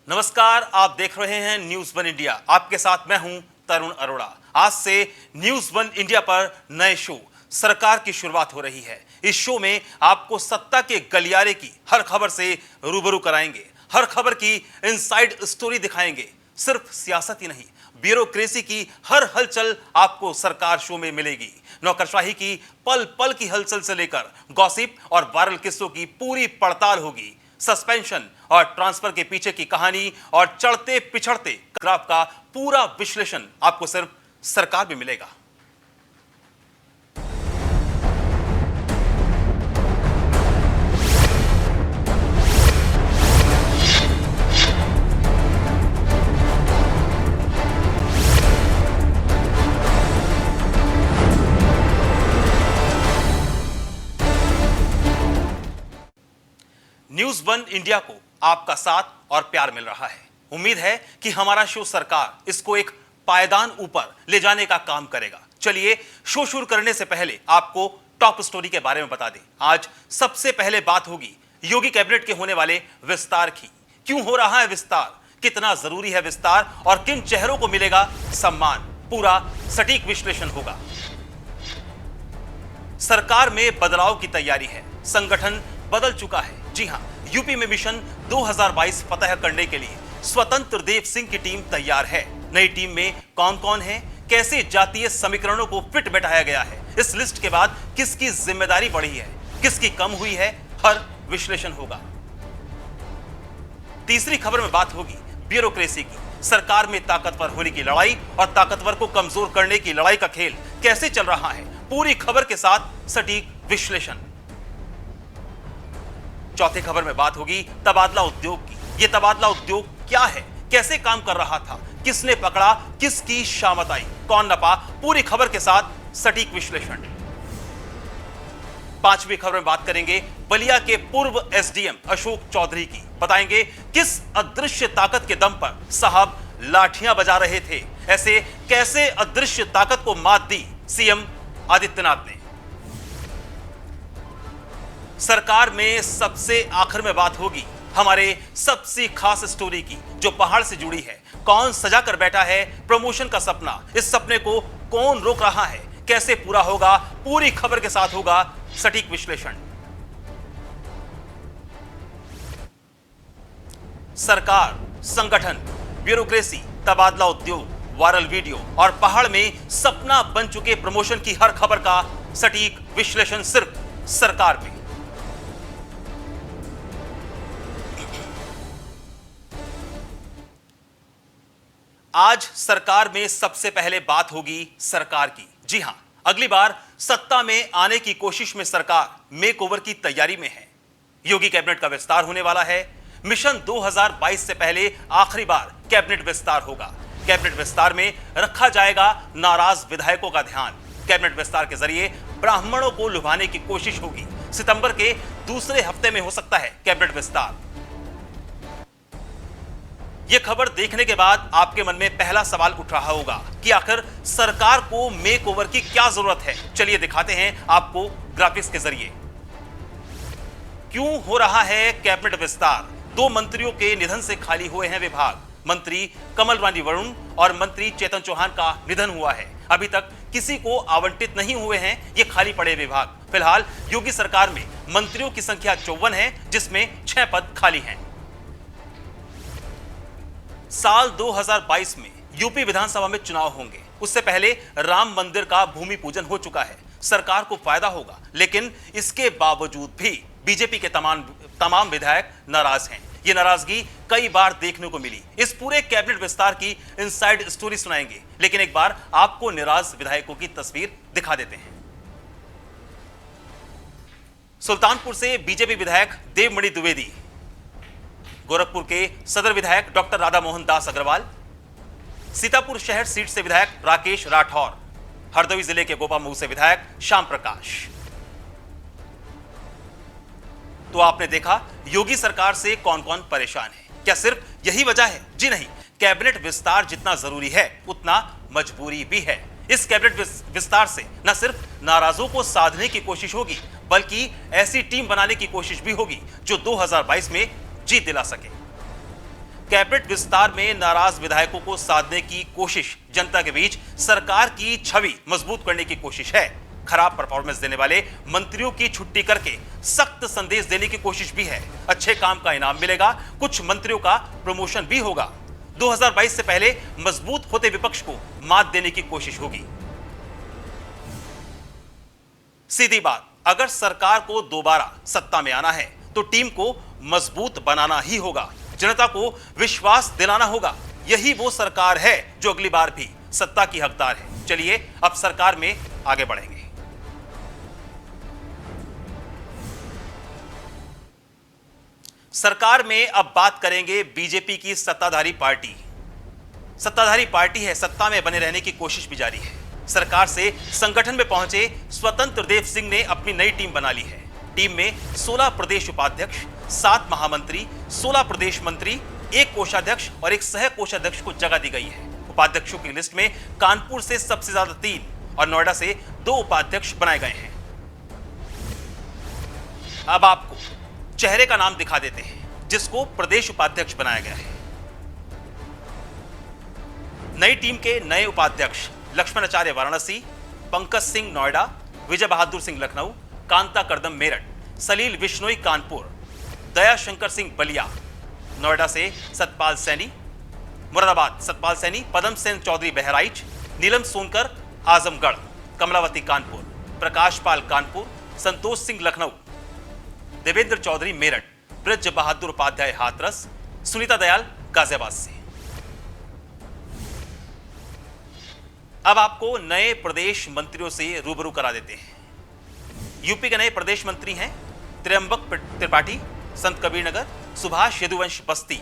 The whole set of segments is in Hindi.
नमस्कार, आप देख रहे हैं न्यूज वन इंडिया। आपके साथ मैं हूं तरुण अरोड़ा। आज से न्यूज वन इंडिया पर नए शो सरकार की शुरुआत हो रही है। इस शो में आपको सत्ता के गलियारे की हर खबर से रूबरू कराएंगे, हर खबर की इनसाइड स्टोरी दिखाएंगे। सिर्फ सियासत ही नहीं, ब्यूरोक्रेसी की हर हलचल आपको सरकार शो में मिलेगी। नौकरशाही की पल पल की हलचल से लेकर गॉसिप और वायरल किस्सों की पूरी पड़ताल होगी। सस्पेंशन और ट्रांसफर के पीछे की कहानी और चढ़ते पिछड़ते ग्राफ का पूरा विश्लेषण आपको सिर्फ सरकार में मिलेगा। न्यूज वन इंडिया को आपका साथ और प्यार मिल रहा है। उम्मीद है कि हमारा शो सरकार इसको एक पायदान ऊपर ले जाने का काम करेगा। चलिए शो शुरू करने से पहले आपको टॉप स्टोरी के बारे में बता दें। आज सबसे पहले बात होगी योगी कैबिनेट के होने वाले विस्तार की। क्यों हो रहा है विस्तार, कितना जरूरी है विस्तार और किन चेहरों को मिलेगा सम्मान, पूरा सटीक विश्लेषण होगा। सरकार में बदलाव की तैयारी है, संगठन बदल चुका है। जी हां, यूपी में मिशन 2022 फतह करने के लिए स्वतंत्र देव सिंह की टीम तैयार है। नई टीम में कौन कौन है, कैसे जातीय समीकरणों को फिट बैठाया गया है, इस लिस्ट के बाद किसकी जिम्मेदारी बढ़ी है, किसकी कम हुई है, हर विश्लेषण होगा। तीसरी खबर में बात होगी ब्यूरोक्रेसी की। सरकार में ताकतवर होने की लड़ाई और ताकतवर को कमजोर करने की लड़ाई का खेल कैसे चल रहा है, पूरी खबर के साथ सटीक विश्लेषण। चौथी खबर में बात होगी तबादला उद्योग की। यह तबादला उद्योग क्या है, कैसे काम कर रहा था, किसने पकड़ा, किसकी शामत आई, कौन नपा, पूरी खबर के साथ सटीक विश्लेषण। पांचवी खबर में बात करेंगे बलिया के पूर्व एसडीएम अशोक चौधरी की। बताएंगे किस अदृश्य ताकत के दम पर साहब लाठियां बजा रहे थे, ऐसे कैसे अदृश्य ताकत को मात दी सीएम आदित्यनाथ ने। सरकार में सबसे आखिर में बात होगी हमारे सबसे खास स्टोरी की, जो पहाड़ से जुड़ी है। कौन सजा कर बैठा है प्रमोशन का सपना, इस सपने को कौन रोक रहा है, कैसे पूरा होगा, पूरी खबर के साथ होगा सटीक विश्लेषण। सरकार, संगठन, ब्यूरोक्रेसी, तबादला उद्योग, वायरल वीडियो और पहाड़ में सपना बन चुके प्रमोशन की हर खबर का सटीक विश्लेषण सिर्फ सरकार पे। आज सरकार में सबसे पहले बात होगी सरकार की। जी हां, अगली बार सत्ता में आने की कोशिश में सरकार मेकओवर की तैयारी में है। योगी कैबिनेट का विस्तार होने वाला है। मिशन 2022 से पहले आखिरी बार कैबिनेट विस्तार होगा। कैबिनेट विस्तार में रखा जाएगा नाराज विधायकों का ध्यान। कैबिनेट विस्तार के जरिए ब्राह्मणों को लुभाने की कोशिश होगी। सितंबर के दूसरे हफ्ते में हो सकता है कैबिनेट विस्तार। यह खबर देखने के बाद आपके मन में पहला सवाल उठ रहा होगा कि आखिर सरकार को मेकओवर की क्या जरूरत है। चलिए दिखाते हैं आपको ग्राफिक्स के जरिए। क्यों हो रहा है कैबिनेट विस्तार? दो मंत्रियों के निधन से खाली हुए हैं विभाग। मंत्री कमल रानी वरुण और मंत्री चेतन चौहान का निधन हुआ है। अभी तक किसी को आवंटित नहीं हुए हैं ये खाली पड़े विभाग। फिलहाल योगी सरकार में मंत्रियों की संख्या 54 है, जिसमें 6 पद खाली हैं। साल 2022 में यूपी विधानसभा में चुनाव होंगे। उससे पहले राम मंदिर का भूमि पूजन हो चुका है। सरकार को फायदा होगा, लेकिन इसके बावजूद भी बीजेपी के तमाम विधायक नाराज हैं। ये नाराजगी कई बार देखने को मिली। इस पूरे कैबिनेट विस्तार की इनसाइड स्टोरी सुनाएंगे, लेकिन एक बार आपको नाराज विधायकों की तस्वीर दिखा देते हैं। सुल्तानपुर से बीजेपी विधायक देवमणि द्विवेदी, गोरखपुर के सदर विधायक डॉक्टर राधा मोहन दास अग्रवाल, सीतापुर शहर सीट से विधायक राकेश राठौर, हरदोई जिले के गोपामऊ से विधायक श्याम प्रकाश। तो आपने देखा योगी सरकार से कौन कौन परेशान है। क्या सिर्फ यही वजह है? जी नहीं, कैबिनेट विस्तार जितना जरूरी है उतना मजबूरी भी है। इस कैबिनेट विस्तार से न सिर्फ नाराजों को साधने की कोशिश होगी, बल्कि ऐसी टीम बनाने की कोशिश भी होगी जो 2022 में जीत दिला सके। कैबिनेट विस्तार में नाराज विधायकों को साधने की कोशिश, जनता के बीच सरकार की छवि मजबूत करने की कोशिश है। खराब परफॉर्मेंस देने वाले मंत्रियों की छुट्टी करके सख्त संदेश देने की कोशिश भी है। अच्छे काम का इनाम मिलेगा, कुछ मंत्रियों का प्रमोशन भी होगा। 2022 से पहले मजबूत होते विपक्ष को मात देने की कोशिश होगी। सीधी बात, अगर सरकार को दोबारा सत्ता में आना है तो टीम को मजबूत बनाना ही होगा, जनता को विश्वास दिलाना होगा। यही वो सरकार है जो अगली बार भी सत्ता की हकदार है। चलिए अब सरकार में आगे बढ़ेंगे। सरकार में अब बात करेंगे बीजेपी की सत्ताधारी पार्टी। सत्ताधारी पार्टी है, सत्ता में बने रहने की कोशिश भी जारी है। सरकार से संगठन में पहुंचे स्वतंत्र देव सिंह ने अपनी नई टीम बना ली है। टीम में 16 प्रदेश उपाध्यक्ष, 7 महामंत्री, 16 प्रदेश मंत्री, 1 कोषाध्यक्ष और 1 सह कोषाध्यक्ष को जगह दी गई है। उपाध्यक्षों की लिस्ट में कानपुर से सबसे ज्यादा 3 और नोएडा से 2 उपाध्यक्ष बनाए गए हैं। अब आपको चेहरे का नाम दिखा देते हैं जिसको प्रदेश उपाध्यक्ष बनाया गया है। नई टीम के नए उपाध्यक्ष लक्ष्मण आचार्य वाराणसी, पंकज सिंह नोएडा, विजय बहादुर सिंह लखनऊ, कांता करदम मेरठ, सलील बिश्नोई कानपुर, दया शंकर सिंह बलिया, नोएडा से सतपाल सैनी, मुरादाबाद सतपाल सैनी, पदम सेन चौधरी बहराइच, नीलम सोनकर आजमगढ़, कमलावती कानपुर, प्रकाश पाल कानपुर, संतोष सिंह लखनऊ, देवेंद्र चौधरी मेरठ, ब्रज बहादुर उपाध्याय हाथरस, सुनीता दयाल गाजियाबाद से। अब आपको नए प्रदेश मंत्रियों से रूबरू करा देते हैं। यूपी के नए प्रदेश मंत्री हैं त्र्यंबक त्रिपाठी संत कबीरनगर, सुभाष यदुवंश बस्ती,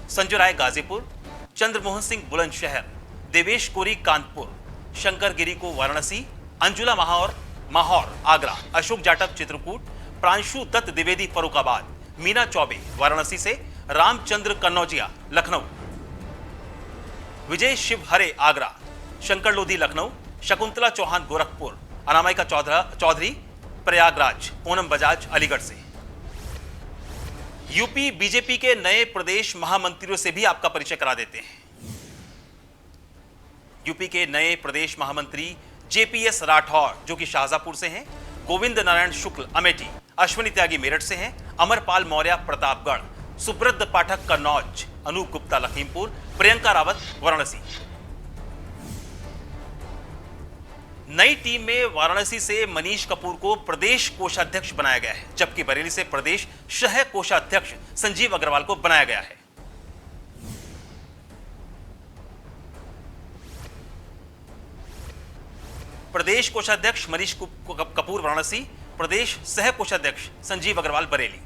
संजय राय गाजीपुर, चंद्रमोहन सिंह बुलंदशहर, देवेश कोरी कानपुर, शंकर गिरी को वाराणसी, अंजुला माहौर आगरा, अशोक जाटव चित्रकूट, प्रांशु दत्त द्विवेदी फरुखाबाद, मीना चौबे वाराणसी से, रामचंद्र कन्नौजिया लखनऊ, विजय शिवहरे आगरा, शंकर लोधी लखनऊ, शकुंतला चौहान गोरखपुर, अनामिका चौधरी प्रयागराज, पूनम बजाज अलीगढ़ से। यूपी बीजेपी के नए प्रदेश महामंत्रियों से भी आपका परिचय करा देते हैं। यूपी के नए प्रदेश महामंत्री जेपीएस राठौर जो कि शाहजहांपुर से हैं, गोविंद नारायण शुक्ल अमेठी, अश्विनी त्यागी मेरठ से हैं, अमरपाल मौर्य प्रतापगढ़, सुब्रत पाठक कन्नौज, अनूप गुप्ता लखीमपुर, प्रियंका रावत वाराणसी। नई टीम में वाराणसी से मनीष कपूर को प्रदेश कोषाध्यक्ष बनाया गया है, जबकि बरेली से प्रदेश सह कोषाध्यक्ष संजीव अग्रवाल को बनाया गया है। प्रदेश कोषाध्यक्ष मनीष कपूर वाराणसी, प्रदेश सह कोषाध्यक्ष संजीव अग्रवाल बरेली।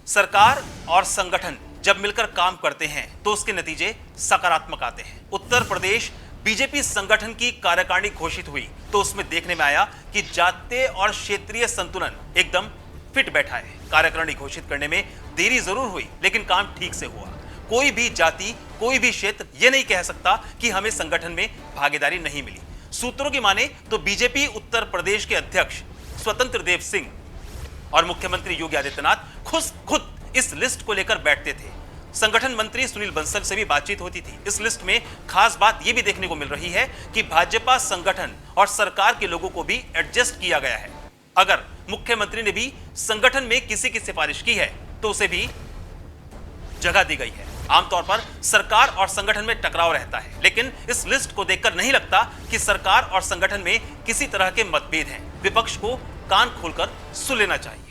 सरकार और संगठन जब मिलकर काम करते हैं तो उसके नतीजे सकारात्मक आते हैं। उत्तर प्रदेश बीजेपी संगठन की कार्यकारिणी घोषित हुई तो उसमें देखने में आया कि जातीय और क्षेत्रीय संतुलन एकदम फिट बैठा है। कार्यकारिणी घोषित करने में देरी जरूर हुई लेकिन काम ठीक से हुआ। कोई भी जाति, कोई भी क्षेत्र यह नहीं कह सकता कि हमें संगठन में भागीदारी नहीं मिली। सूत्रों की माने तो बीजेपी उत्तर प्रदेश के अध्यक्ष स्वतंत्र देव सिंह और मुख्यमंत्री योगी आदित्यनाथ खुद इस लिस्ट को लेकर बैठते थे। संगठन मंत्री सुनील बंसल से भी बातचीत होती थी। इस लिस्ट में खास बात यह भी देखने को मिल रही है कि भाजपा संगठन और सरकार के लोगों को भी एडजस्ट किया गया है। अगर मुख्यमंत्री ने भी संगठन में किसी की सिफारिश की है तो उसे भी जगह दी गई है। आमतौर पर सरकार और संगठन में टकराव रहता है, लेकिन इस लिस्ट को देखकर नहीं लगता कि सरकार और संगठन में किसी तरह के मतभेद हैं। विपक्ष को कान खोलकर सुन लेना चाहिए।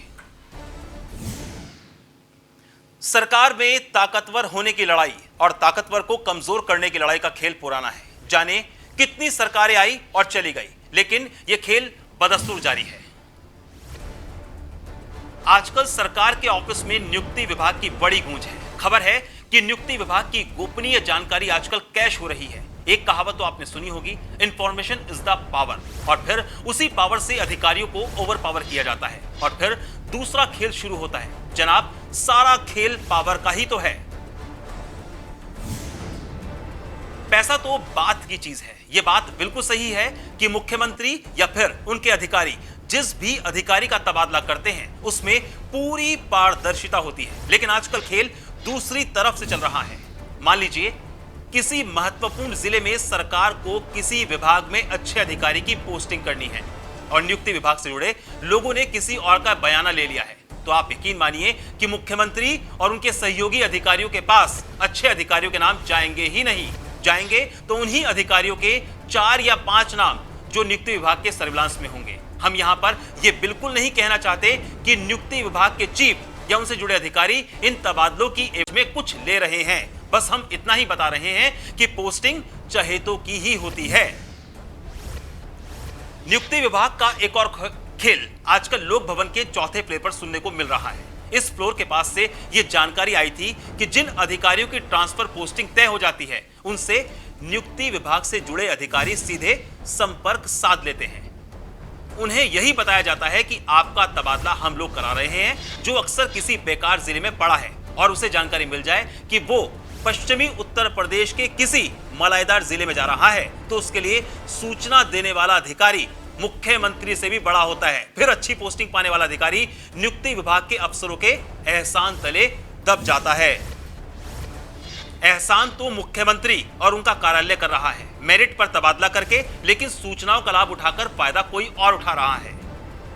सरकार में ताकतवर होने की लड़ाई और ताकतवर को कमजोर करने की लड़ाई का खेल पुराना है। जाने कितनी सरकारें आई और चली गई, लेकिन यह खेल बदस्तूर जारी है। आजकल सरकार के ऑफिस में नियुक्ति विभाग की बड़ी गूंज है। खबर है कि नियुक्ति विभाग की गोपनीय जानकारी आजकल कैश हो रही है। एक कहावत तो आपने सुनी होगी, इंफॉर्मेशन इज द पावर, और फिर उसी पावर से अधिकारियों को ओवर पावर किया जाता है और फिर दूसरा खेल शुरू होता है। जनाब, सारा खेल पावर का ही तो है। पैसा तो बात की चीज है। यह बात बिल्कुल सही है कि मुख्यमंत्री या फिर उनके अधिकारी जिस भी अधिकारी का तबादला करते हैं उसमें पूरी पारदर्शिता होती है। लेकिन आजकल खेल दूसरी तरफ से चल रहा है। मान लीजिए किसी महत्वपूर्ण जिले में सरकार को किसी विभाग में अच्छे अधिकारी की पोस्टिंग करनी है और नियुक्ति विभाग से जुड़े लोगों ने किसी और का बयाना ले लिया है, तो आप यकीन मानिए कि मुख्यमंत्री और उनके सहयोगी अधिकारियों के पास अच्छे अधिकारियों के नाम जाएंगे ही नहीं। जाएंगे तो उन्हीं अधिकारियों के 4 या 5 नाम जो नियुक्ति विभाग के सर्विलांस में होंगे। हम यहां पर यह बिल्कुल नहीं कहना चाहते कि नियुक्ति विभाग के चीफ या उनसे जुड़े अधिकारी इन तबादलों की एवज में कुछ ले रहे हैं। बस हम इतना ही बता रहे हैं कि पोस्टिंग चहेतों की ही होती है। नियुक्ति विभाग का एक और खेल आजकल लोक भवन के चौथे फ्लोर पर सुनने को मिल रहा है। इस फ्लोर के पास से यह जानकारी आई थी कि जिन अधिकारियों की ट्रांसफर पोस्टिंग तय हो जाती है उनसे नियुक्ति विभाग से जुड़े अधिकारी सीधे संपर्क साध लेते हैं। उन्हें यही बताया जाता है कि आपका तबादला हम लोग करा रहे हैं, जो अक्सर किसी बेकार जिले में पड़ा है और उसे जानकारी मिल जाए कि वो पश्चिमी उत्तर प्रदेश के किसी मलाईदार जिले में जा रहा है, तो उसके लिए सूचना देने वाला अधिकारी मुख्यमंत्री से भी बड़ा होता है। फिर अच्छी पोस्टिंग पाने वाला अधिकारी नियुक्ति विभाग के अफसरों के एहसान तले दब जाता है। एहसान तो मुख्यमंत्री और उनका कार्यालय कर रहा है मेरिट पर तबादला करके, लेकिन सूचनाओं का लाभ उठाकर फायदा कोई और उठा रहा है।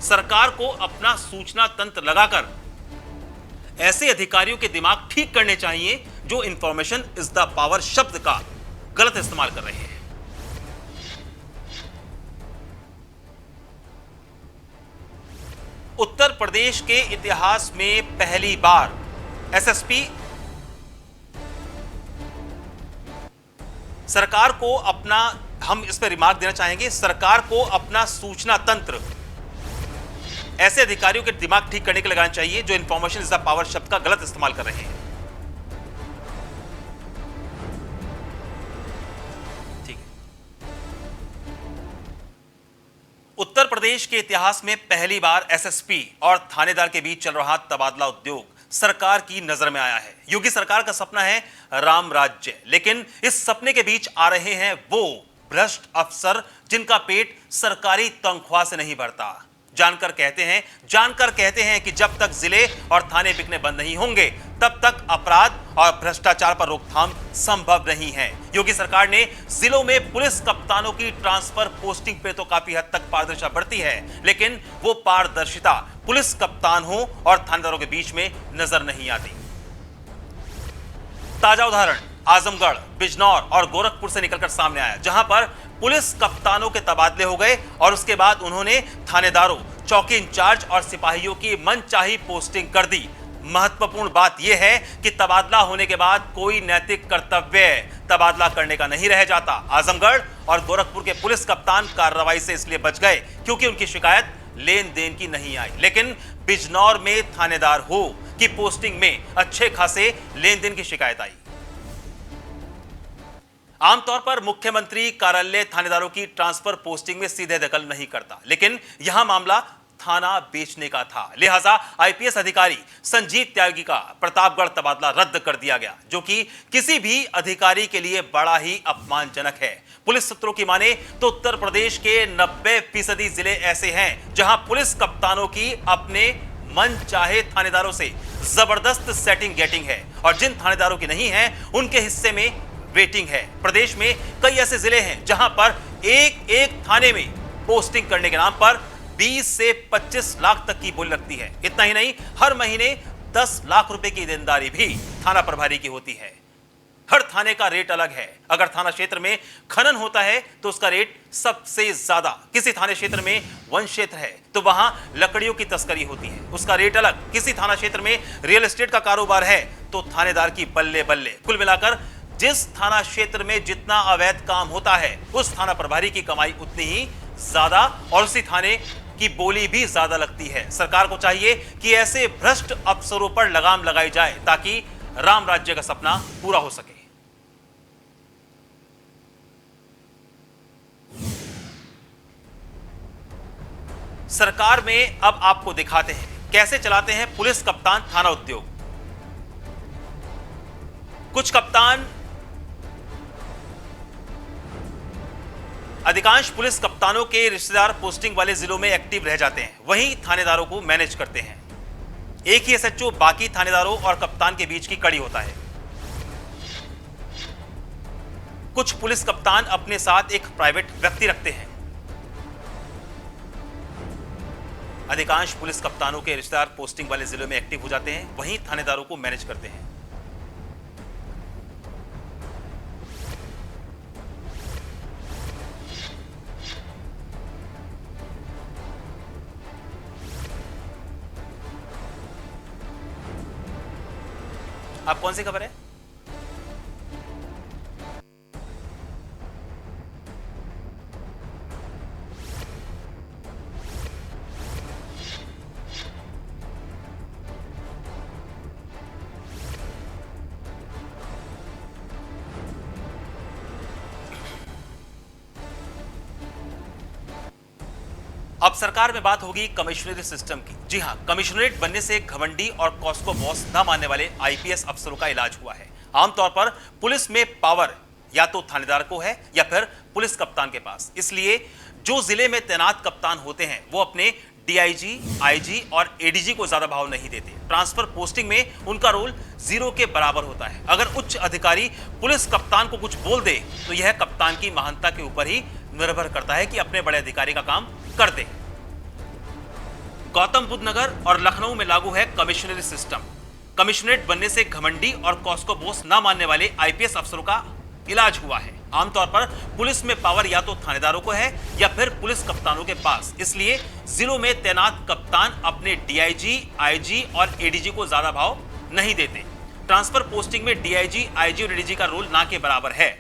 सरकार को अपना सूचना तंत्र लगाकर ऐसे अधिकारियों के दिमाग ठीक करने चाहिए जो इंफॉर्मेशन इज द पावर शब्द का गलत इस्तेमाल कर रहे हैं। उत्तर प्रदेश के इतिहास में पहली बार एसएसपी सरकार को अपना, हम इस पर रिमार्क देना चाहेंगे, सरकार को अपना सूचना तंत्र ऐसे अधिकारियों के दिमाग ठीक करने के लिए लगाना चाहिए जो इंफॉर्मेशन इज द पावर शब्द का गलत इस्तेमाल कर रहे हैं। ठीक है। उत्तर प्रदेश के इतिहास में पहली बार एसएसपी और थानेदार के बीच चल रहा तबादला उद्योग सरकार की नजर में आया है। योगी सरकार का सपना है राम राज्य, लेकिन इस सपने के बीच आ रहे हैं वो भ्रष्ट अफसर जिनका पेट सरकारी तनख्वाह से नहीं भरता। जानकर कहते हैं कि जब तक जिले और थाने बिकने बंद नहीं होंगे तब तक अपराध और भ्रष्टाचार पर रोकथाम संभव नहीं है। योगी सरकार ने जिलों में पुलिस कप्तानों की ट्रांसफर पोस्टिंग पे तो काफी हद तक पारदर्शिता बरती है, लेकिन वो पारदर्शिता पुलिस कप्तान हो और थानेदारों के बीच में नजर नहीं आती। ताजा उदाहरण आजमगढ़, बिजनौर और गोरखपुर से निकलकर सामने आया, जहां पर पुलिस कप्तानों के तबादले हो गए और उसके बाद उन्होंने थानेदारों, चौकी इंचार्ज और सिपाहियों की मनचाही पोस्टिंग कर दी। महत्वपूर्ण बात यह है कि तबादला होने के बाद कोई नैतिक कर्तव्य तबादला करने का नहीं रह जाता। आजमगढ़ और गोरखपुर के पुलिस कप्तान कार्रवाई से इसलिए बच गए क्योंकि उनकी शिकायत लेन देन की नहीं आई, लेकिन बिजनौर में थानेदार हो कि पोस्टिंग में अच्छे खासे लेन देन की शिकायत आई। आमतौर पर मुख्यमंत्री कार्यालय थानेदारों की ट्रांसफर पोस्टिंग में सीधे दखल नहीं करता, लेकिन यहां मामला थाना बेचने का था। लिहाजा आईपीएस अधिकारी संजीत त्यागी का प्रतापगढ़ तबादला रद्द कर दिया गया, जो कि किसी भी अधिकारी के लिए बड़ा ही अपमानजनक है। पुलिस सूत्रों की माने तो उत्तर प्रदेश के 90% जिले ऐसे हैं जहां पुलिस कप्तानों की अपने मन चाहे थानेदारों से जबरदस्त सेटिंग गेटिंग है और जिन थानेदारों की नहीं है उनके हिस्से में वेटिंग है। प्रदेश में कई ऐसे जिले हैं जहां पर एक थाने में पोस्टिंग करने के नाम पर 20 से 25 लाख तक की बोली लगती है। इतना ही नहीं, हर महीने 10 लाख रुपए की देनदारी भी थाना प्रभारी की होती है। हर थाने का रेट अलग है। अगर थाना क्षेत्र में खनन होता है तो उसका रेट सबसे ज्यादा, किसी थाने क्षेत्र में वन क्षेत्र है तो वहां लकड़ियों की तस्करी होती है, उसका रेट अलग। किसी थाना क्षेत्र में रियल एस्टेट का कारोबार है तो थानेदार की बल्ले बल्ले। कुल मिलाकर जिस थाना क्षेत्र में जितना अवैध काम होता है उस थाना प्रभारी की कमाई उतनी ही ज्यादा और उसी थाने की बोली भी ज्यादा लगती है। सरकार को चाहिए कि ऐसे भ्रष्ट अफसरों पर लगाम लगाई जाए ताकि राम राज्य का सपना पूरा हो सके। सरकार में अब आपको दिखाते हैं कैसे चलाते हैं पुलिस कप्तान थाना उद्योग। कुछ कप्तान अधिकांश पुलिस कप्तानों के रिश्तेदार पोस्टिंग वाले जिलों में एक्टिव रह जाते हैं, वहीं थानेदारों को मैनेज करते हैं। एक ही एसएचओ बाकी थानेदारों और कप्तान के बीच की कड़ी होता है। कुछ पुलिस कप्तान अपने साथ एक प्राइवेट व्यक्ति रखते हैं। अधिकांश पुलिस कप्तानों के रिश्तेदार पोस्टिंग वाले जिलों में एक्टिव हो जाते हैं, वहीं थानेदारों को मैनेज करते हैं। अब कौन सी खबर है? अब सरकार में बात होगी कमिश्नरी सिस्टम की। जी हां, कमिश्नरेट बनने से घमंडी और कॉस्को बॉस न मानने वाले आईपीएस अफसरों का इलाज हुआ है। आमतौर पर पुलिस में पावर या तो थानेदार को है या फिर पुलिस कप्तान के पास। इसलिए जो जिले में तैनात कप्तान होते हैं वो अपने डीआईजी, आईजी और एडीजी को ज्यादा भाव नहीं देते। ट्रांसफर पोस्टिंग में उनका रोल 0 के बराबर होता है। अगर उच्च अधिकारी पुलिस कप्तान को कुछ बोल दे तो यह कप्तान की महानता के ऊपर ही निर्भर करता है कि अपने बड़े अधिकारी का काम कर दे। गौतम बुद्ध नगर और लखनऊ में लागू है कमिश्नरी सिस्टम। कमिश्नरेट बनने से घमंडी और कॉस्को बॉस ना मानने वाले आईपीएस अफसरों का इलाज हुआ है। आमतौर पर पुलिस में पावर या तो थानेदारों को है या फिर पुलिस कप्तानों के पास। इसलिए जिलों में तैनात कप्तान अपने डीआईजी, आईजी और एडीजी को ज्यादा भाव नहीं देते। ट्रांसफर पोस्टिंग में डीआईजी, आईजी और एडीजी का रोल ना के बराबर है।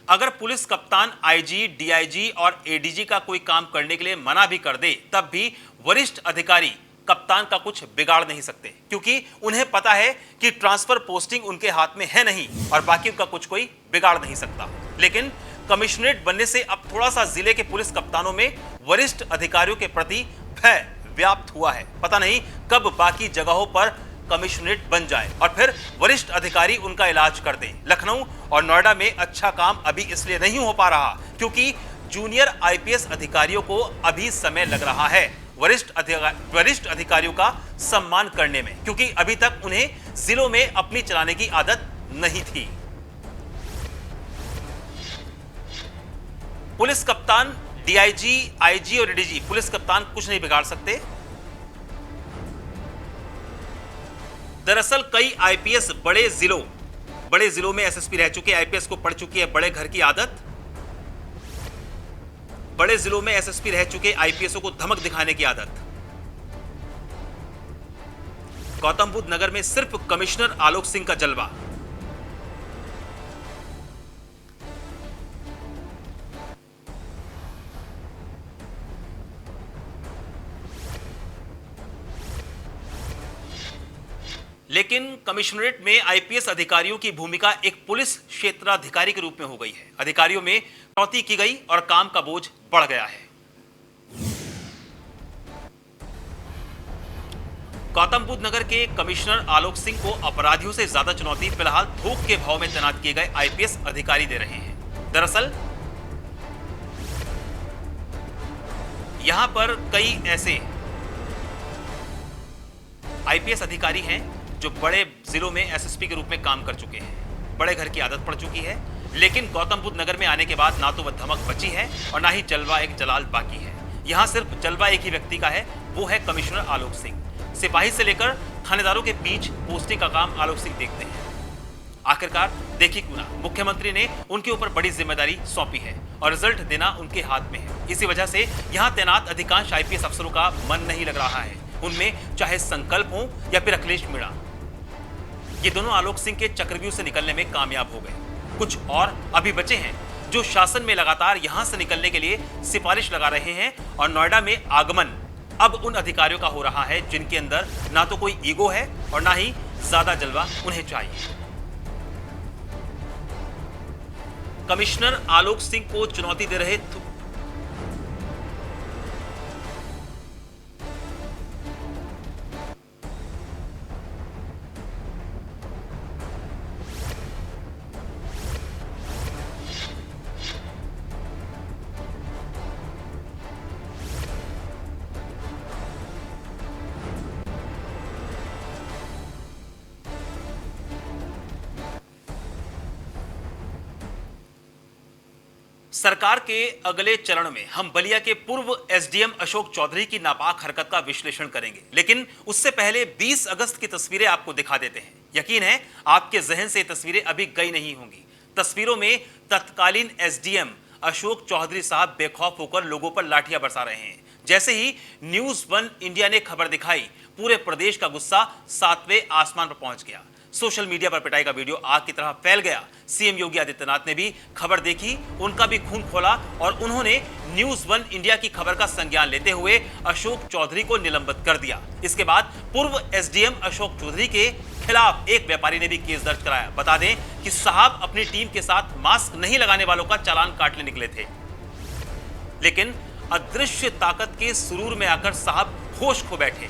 अगर पुलिस कप्तान आईजी, डीआईजी और एडीजी का कोई काम करने के लिए मना भी कर दे, तब भी वरिष्ठ अधिकारी कप्तान का कुछ बिगाड़ नहीं सकते, क्योंकि उन्हें पता है कि ट्रांसफर पोस्टिंग उनके हाथ में है नहीं और बाकी का कुछ कोई बिगाड़ नहीं सकता। लेकिन कमिश्नरेट बनने से अब थोड़ा सा जिले के पुलिस कप्तानों में वरिष्ठ अधिकारियों के प्रति भय व्याप्त हुआ है। पता नहीं कब बाकी जगहों पर कमिश्नरेट बन जाए और फिर वरिष्ठ अधिकारी उनका इलाज कर दें। लखनऊ और नोएडा में अच्छा काम अभी इसलिए नहीं हो पा रहा क्योंकि जूनियर आईपीएस अधिकारियों को अभी समय लग रहा है वरिष्ठ अधिकारियों का सम्मान करने में, क्योंकि अभी तक उन्हें जिलों में अपनी चलाने की आदत नहीं थी। पुलिस कप्तान, डीआईजी, आईजी और एडीजी पुलिस कप्तान कुछ नहीं बिगाड़ सकते। दरअसल कई आईपीएस बड़े जिलों में एसएसपी रह चुके, आईपीएस को पड़ चुकी है बड़े घर की आदत। बड़े जिलों में एसएसपी रह चुके आईपीएसओ को धमक दिखाने की आदत। गौतम बुद्ध नगर में सिर्फ कमिश्नर आलोक सिंह का जलवा। लेकिन कमिश्नरेट में आईपीएस अधिकारियों की भूमिका एक पुलिस क्षेत्राधिकारी के रूप में हो गई है। अधिकारियों में कटौती की गई और काम का बोझ बढ़ गया है। गौतम बुद्ध नगर के कमिश्नर आलोक सिंह को अपराधियों से ज्यादा चुनौती फिलहाल थोक के भाव में तैनात किए गए आईपीएस अधिकारी दे रहे हैं। दरअसल यहां पर कई ऐसे आईपीएस अधिकारी हैं जो बड़े जिलों में एसएसपी के रूप में काम कर चुके हैं, बड़े घर की आदत पड़ चुकी है। लेकिन गौतम बुद्ध नगर में आने के बाद ना तो वह धमक बची है और ना ही जलवा एक जलाल बाकी है। यहां सिर्फ जलवा एक ही व्यक्ति का है, वो है कमिश्नर आलोक सिंह। सिपाही से लेकर थानेदारों के बीच पोस्टिंग का काम आलोक सिंह देखते हैं। आखिरकार देखिए क्यों ना, मुख्यमंत्री ने उनके ऊपर बड़ी जिम्मेदारी सौंपी है और रिजल्ट देना उनके हाथ में है। इसी वजह से यहां तैनात अधिकांश आईपीएस अफसरों का मन नहीं लग रहा है, उनमें चाहे संकल्प हो या फिर अखिलेश मीणा। ये दोनों आलोक सिंह के चक्रव्यूह से निकलने में कामयाब हो गए। कुछ और अभी बचे हैं जो शासन में लगातार यहां से निकलने के लिए सिफारिश लगा रहे हैं और नोएडा में आगमन अब उन अधिकारियों का हो रहा है जिनके अंदर ना तो कोई ईगो है और ना ही ज्यादा जलवा उन्हें चाहिए। कमिश्नर आलोक सिंह को चुनौती दे रहे सरकार के अगले चरण में हम बलिया के पूर्व एसडीएम अशोक चौधरी की नापाक हरकत का विश्लेषण करेंगे, लेकिन उससे पहले 20 अगस्त की तस्वीरें आपको दिखा देते हैं। यकीन है आपके जहन से ये तस्वीरें अभी गई नहीं होंगी। तस्वीरों में तत्कालीन एसडीएम अशोक चौधरी साहब बेखौफ होकर लोगों पर लाठियां बरसा रहे हैं। जैसे ही न्यूज वन इंडिया ने खबर दिखाई, पूरे प्रदेश का गुस्सा 7वें आसमान पर पहुंच गया। सोशल मीडिया पर पिटाई का वीडियो आग की तरह फैल गया। सीएम योगी आदित्यनाथ ने भी खबर देखी, उनका भी खून खोला और उन्होंने न्यूज वन इंडिया की खबर का संज्ञान लेते हुए अशोक चौधरी को निलंबित कर दिया। इसके बाद पूर्व एसडीएम अशोक चौधरी के खिलाफ एक व्यापारी ने भी केस दर्ज कराया। बता दें कि साहब अपनी टीम के साथ मास्क नहीं लगाने वालों का चालान काटने निकले थे, लेकिन अदृश्य ताकत के सुरूर में आकर साहब होश खो बैठे।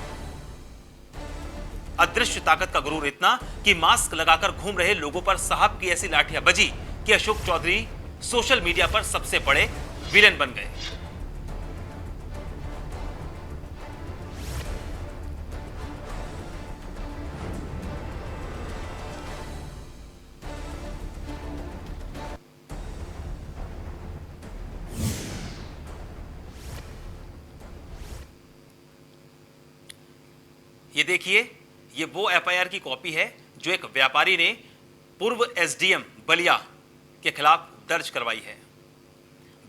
अदृश्य ताकत का गुरूर इतना कि मास्क लगाकर घूम रहे लोगों पर साहब की ऐसी लाठियां बजी कि अशोक चौधरी सोशल मीडिया पर सबसे बड़े विलेन बन गए। ये देखिए, ये वो एफआईआर की कॉपी है जो एक व्यापारी ने पूर्व एसडीएम बलिया के खिलाफ दर्ज करवाई है।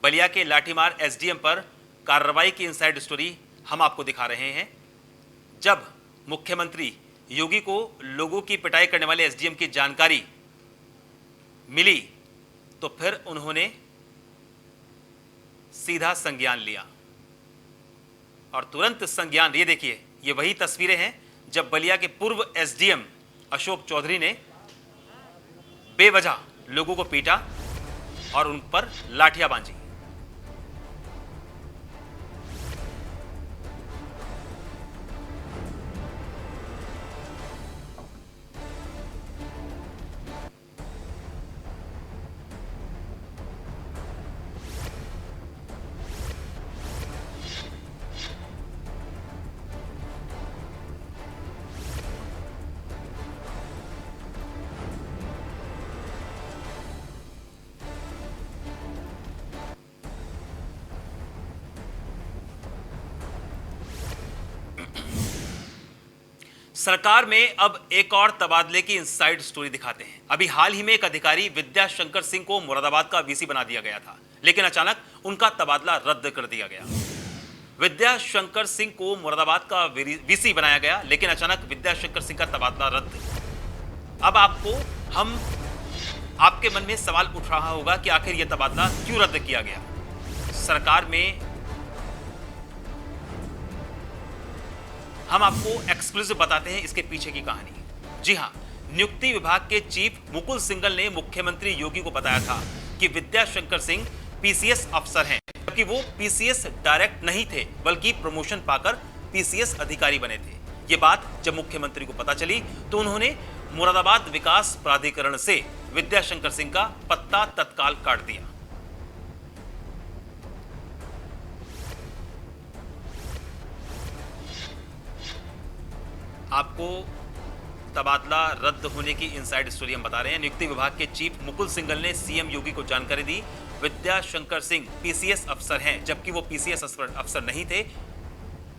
बलिया के लाठीमार एसडीएम पर कार्रवाई की इनसाइड स्टोरी हम आपको दिखा रहे हैं। जब मुख्यमंत्री योगी को लोगों की पिटाई करने वाले एसडीएम की जानकारी मिली तो फिर उन्होंने सीधा संज्ञान लिया और तुरंत संज्ञान, ये देखिए, ये वही तस्वीरें हैं जब बलिया के पूर्व एसडीएम अशोक चौधरी ने बेवजह लोगों को पीटा और उन पर लाठियां बांधी। सरकार में अब एक और तबादले की इनसाइड स्टोरी दिखाते हैं। अभी हाल ही में एक अधिकारी विद्या शंकर सिंह को मुरादाबाद का वीसी बना दिया गया था, लेकिन अचानक उनका तबादला रद्द कर दिया गया। विद्या शंकर सिंह को मुरादाबाद का वीसी बनाया गया, लेकिन अचानक विद्या शंकर सिंह का तबादला रद्द। अब आपके मन में सवाल उठ रहा होगा कि आखिर यह तबादला क्यों रद्द किया गया। सरकार में हम आपको एक्सक्लूसिव बताते हैं इसके पीछे की कहानी। जी हां, नियुक्ति विभाग के चीफ मुकुल सिंघल ने मुख्यमंत्री योगी को बताया था कि विद्या शंकर सिंह पीसीएस अफसर हैं, जबकि वो पीसीएस डायरेक्ट नहीं थे बल्कि प्रमोशन पाकर पीसीएस अधिकारी बने थे। ये बात जब मुख्यमंत्री को पता चली तो उन्होंने मुरादाबाद विकास प्राधिकरण से विद्या शंकर सिंह का पत्ता तत्काल काट दिया। आपको तबादला रद्द होने की इनसाइड स्टोरी हम बता रहे हैं। नियुक्ति विभाग के चीफ मुकुल सिंघल ने सीएम योगी को जानकारी दी, विद्या शंकर सिंह पीसीएस अफसर हैं, जबकि वो पीसीएस अफसर नहीं थे।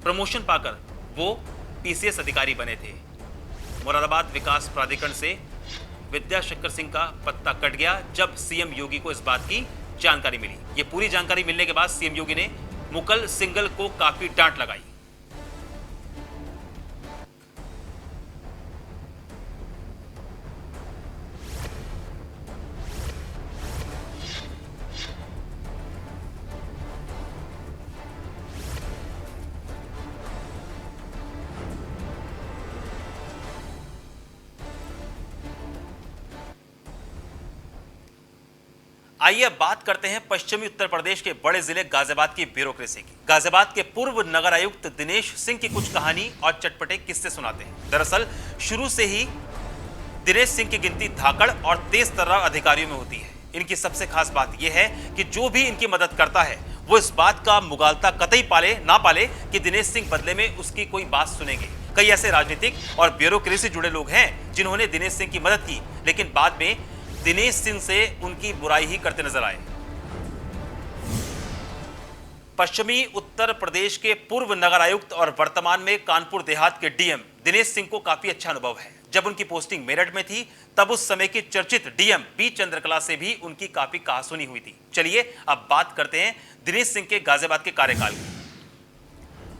प्रमोशन पाकर वो पीसीएस अधिकारी बने थे। मुरादाबाद विकास प्राधिकरण से विद्या शंकर सिंह का पत्ता कट गया जब सीएम योगी को इस बात की जानकारी मिली। ये पूरी जानकारी मिलने के बाद सीएम योगी ने मुकुल सिंघल को काफी डांट लगाई। आइए अब बात करते हैं पश्चिमी उत्तर प्रदेश के बड़े जिले गाजियाबाद की ब्यूरोक्रेसी की। गाजियाबाद के पूर्व नगर आयुक्त दिनेश सिंह की कुछ कहानी और चटपटे किस्से सुनाते हैं। दरअसल शुरू से ही दिनेश सिंह की गिनती धाकड़ और तेज तर्रार अधिकारियों में होती है। इनकी सबसे खास बात यह है कि जो भी इनकी मदद करता है वो इस बात का मुगालता कतई ना पाले कि दिनेश सिंह बदले में उसकी कोई बात सुनेंगे। कई ऐसे राजनीतिक और ब्यूरोक्रेसी जुड़े लोग हैं जिन्होंने दिनेश सिंह की मदद की, लेकिन बाद में दिनेश सिंह से उनकी बुराई ही करते नजर आए। पश्चिमी उत्तर प्रदेश के पूर्व नगर आयुक्त और वर्तमान में कानपुर देहात के डीएम दिनेश सिंह को काफी अच्छा अनुभव है। जब उनकी पोस्टिंग मेरठ में थी तब उस समय की चर्चित डीएम पी चंद्रकला से भी उनकी काफी कहासुनी हुई थी। चलिए अब बात करते हैं दिनेश सिंह के गाजियाबाद के कार्यकाल की।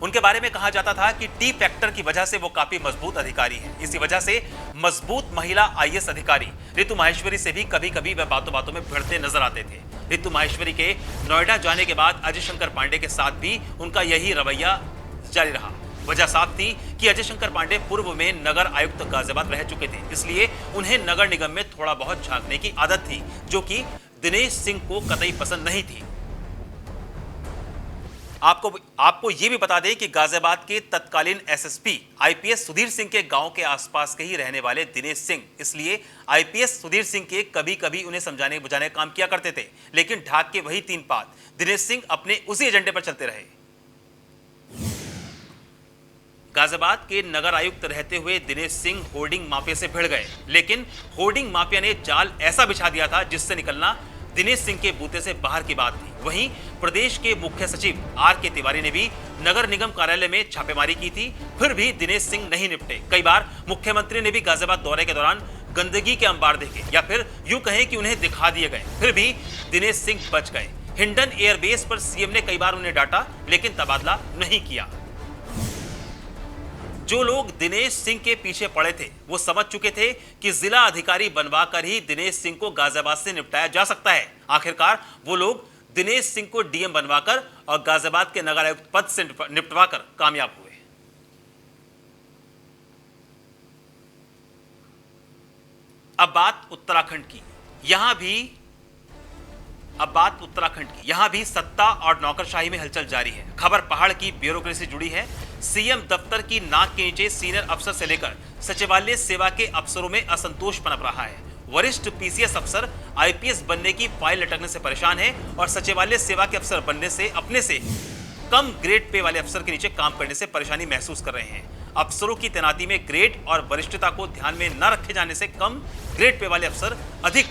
उनके बारे में कहा जाता था कि टी फैक्टर की वजह से वो काफी मजबूत अधिकारी हैं। इसी वजह से मजबूत महिला आईएएस अधिकारी रितु माहेश्वरी से भी कभी कभी वह बातों बातों में भिड़ते नजर आते थे। रितु माहेश्वरी के नोएडा जाने के बाद अजय शंकर पांडे के साथ भी उनका यही रवैया जारी रहा। वजह साफ थी कि अजय शंकर पांडे पूर्व में नगर आयुक्त गाजियाबाद रह चुके थे, इसलिए उन्हें नगर निगम में थोड़ा बहुत झांकने की आदत थी, जो कि दिनेश सिंह को कतई पसंद नहीं थी। आपको यह भी बता दें कि गाजियाबाद के तत्कालीन एसएसपी आईपीएस सुधीर सिंह के गांव के आसपास के ही रहने वाले दिनेश सिंह, इसलिए आईपीएस सुधीर सिंह के कभी कभी उन्हें समझाने बुझाने काम किया करते थे, लेकिन ढाक के वही तीन पात दिनेश सिंह अपने उसी एजेंडे पर चलते रहे। गाजियाबाद के नगर आयुक्त रहते हुए दिनेश सिंह होर्डिंग माफिया से भिड़ गए, लेकिन होर्डिंग माफिया ने जाल ऐसा बिछा दिया था जिससे निकलना दिनेश सिंह के बूते से बाहर की बात थी। वहीं प्रदेश के मुख्य सचिव आर.के. तिवारी ने भी नगर निगम कार्यालय में छापेमारी की थी, फिर भी दिनेश सिंह नहीं निपटे। कई बार मुख्यमंत्री ने भी गाजियाबाद दौरे के दौरान गंदगी के अंबार देखे, या फिर यूं कहें कि उन्हें दिखा दिए गए, फिर भी दिनेश सिंह बच गए। हिंडन एयरबेस पर सीएम ने कई बार उन्हें डांटा, लेकिन तबादला नहीं किया। जो लोग दिनेश सिंह के पीछे पड़े थे वो समझ चुके थे कि जिला अधिकारी बनवाकर ही दिनेश सिंह को गाजियाबाद से निपटाया जा सकता है। आखिरकार वो लोग दिनेश सिंह को डीएम बनवाकर और गाजियाबाद के नगर आयुक्त पद से निपटवाकर कामयाब हुए। अब बात उत्तराखंड की। यहां भी सत्ता और नौकरशाही में हलचल जारी है। खबर पहाड़ की ब्यूरोक्रेसी जुड़ी है। सीएम दफ्तर की नाक के नीचे सीनियर अफसर से लेकर सचिवालय सेवा के अफसरों में असंतोष पनप रहा है। वरिष्ठ पीसीएस अफसर आईपीएस बनने की फाइल लटकने से परेशान है और सचिवालय सेवा के अफसर बनने से अपने से कम ग्रेड पे वाले अफसर के नीचे काम करने से परेशानी महसूस कर रहे हैं। अफसरों की तैनाती में ग्रेड और वरिष्ठता को ध्यान में न रखे जाने से कम ग्रेड पे वाले अफसर अधिक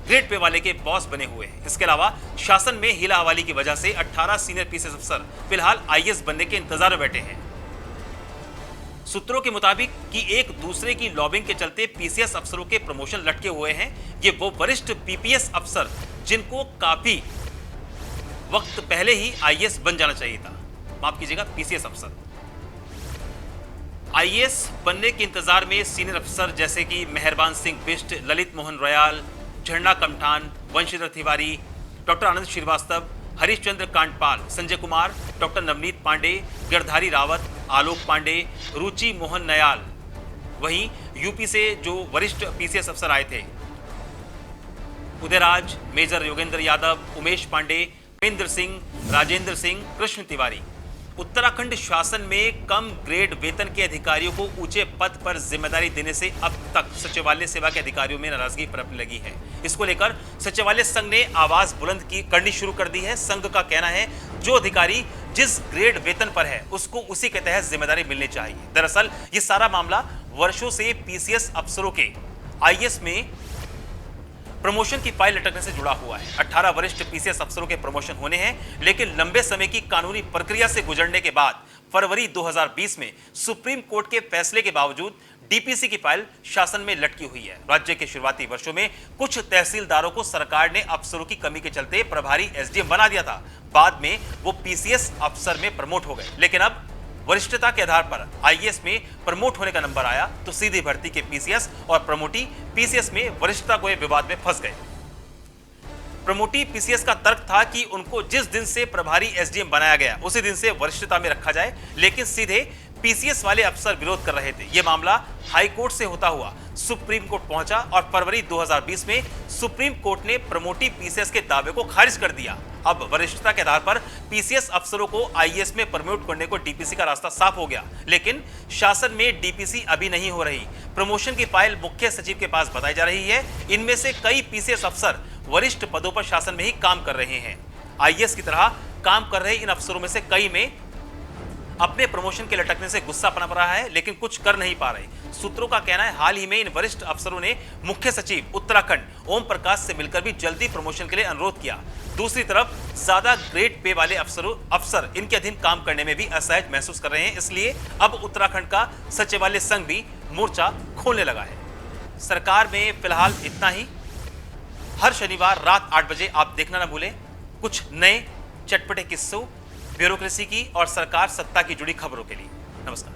ग्रेड पे वाले के बॉस बने हुए हैं। इसके अलावा शासन में हिला हवाली की वजह से 18 सीनियर पीसीएस अफसर फिलहाल आईएएस बनने के इंतजार में बैठे हैं। सूत्रों के मुताबिक कि एक दूसरे की लॉबिंग के चलते पीसीएस अफसरों के प्रमोशन लटके हुए हैं। ये वो वरिष्ठ पीपीएस अफसर जिनको काफी वक्त पहले ही आईएएस बन जाना चाहिए था, माफ कीजिएगा पीसीएस अफसर। आईएएस बनने के इंतजार में सीनियर अफसर जैसे कि मेहरबान सिंह बिष्ट, ललित मोहन रयाल, झरना कमठान, वंशीधर तिवारी, डॉक्टर आनंद श्रीवास्तव, हरिश्चंद्र कांडपाल, संजय कुमार, डॉक्टर नवनीत पांडे, गिरधारी रावत, आलोक पांडे, रुचि मोहन नयाल। वहीं यूपी से जो वरिष्ठ पीसीएस अफसर आए थे, उदयराज, मेजर योगेंद्र यादव, उमेश पांडे, महेंद्र सिंह, राजेंद्र सिंह, कृष्ण तिवारी। उत्तराखंड शासन में कम ग्रेड वेतन के अधिकारियों को ऊंचे पद पर जिम्मेदारी देने से अब तक सचिवालय सेवा के अधिकारियों में नाराजगी पनपने लगी है। इसको लेकर सचिवालय संघ ने आवाज बुलंद करनी शुरू कर दी है। संघ का कहना है जो अधिकारी जिस ग्रेड वेतन पर है उसको उसी के तहत जिम्मेदारी मिलनी चाहिए। दरअसल ये सारा मामला वर्षों से पीसीएस अफसरों के आईएएस में प्रमोशन की फाइल लटकने से जुड़ा हुआ है। 18 वरिष्ठ पीसीएस अफसरों के प्रमोशन होने हैं, लेकिन लंबे समय की कानूनी प्रक्रिया से गुजरने के बाद फरवरी 2020 में सुप्रीम कोर्ट के फैसले के बावजूद डीपीसी की फाइल शासन में लटकी हुई है। राज्य के शुरुआती वर्षों में कुछ तहसीलदारों को सरकार ने अफसरों की कमी के चलते प्रभारी एसडीएम बना दिया था। बाद में वो पीसीएस अफसर में प्रमोट हो गए, लेकिन अब वरिष्ठता के आधार पर आईएएस में प्रमोट होने का नंबर आया तो सीधी भर्ती के पीसीएस और प्रमोटी पीसीएस में वरिष्ठता को विवाद में फंस गए। प्रमोटी पीसीएस का तर्क था कि उनको जिस दिन से प्रभारी एसडीएम बनाया गया उसी दिन से वरिष्ठता में रखा जाए, लेकिन सीधे पीसीएस वाले अफसर विरोध कर रहे थे। यह मामला हाई कोर्ट से होता हुआ सुप्रीम कोर्ट पहुंचा और फरवरी 2020 में सुप्रीम कोर्ट ने प्रमोटी पीसीएस के दावे को खारिज कर दिया। अब वरिष्ठता के आधार पर पीसीएस अफसरों को आईएएस में प्रमोट करने को डीपीसी का रास्ता साफ हो गया, लेकिन शासन में डीपीसी अभी नहीं हो रही। प्रमोशन की फाइल मुख्य सचिव के पास बताई जा रही है। इनमें से कई पीसीएस अफसर वरिष्ठ पदों पर शासन में ही काम कर रहे हैं। आईएएस की तरह काम कर रहे इन अफसरों में से कई में अपने प्रमोशन के लटकने से गुस्सा पनप रहा है, लेकिन कुछ कर नहीं पा रहे। सूत्रों का कहना है हाल ही में इन वरिष्ठ अफसरों ने मुख्य सचिव उत्तराखंड ओम प्रकाश से मिलकर भी जल्दी प्रमोशन के लिए अनुरोध किया। दूसरी तरफ ज्यादा ग्रेड पे वाले अफसर इनके अधीन काम करने में भी असहज महसूस कर रहे हैं। इसलिए अब उत्तराखंड का सचिवालय संघ भी मोर्चा खोलने लगा है। सरकार में फिलहाल इतना ही। हर शनिवार रात 8 बजे आप देखना ना भूलें कुछ नए चटपटे किस्सों, ब्यूरोक्रेसी की और सरकार सत्ता की जुड़ी खबरों के लिए। नमस्कार।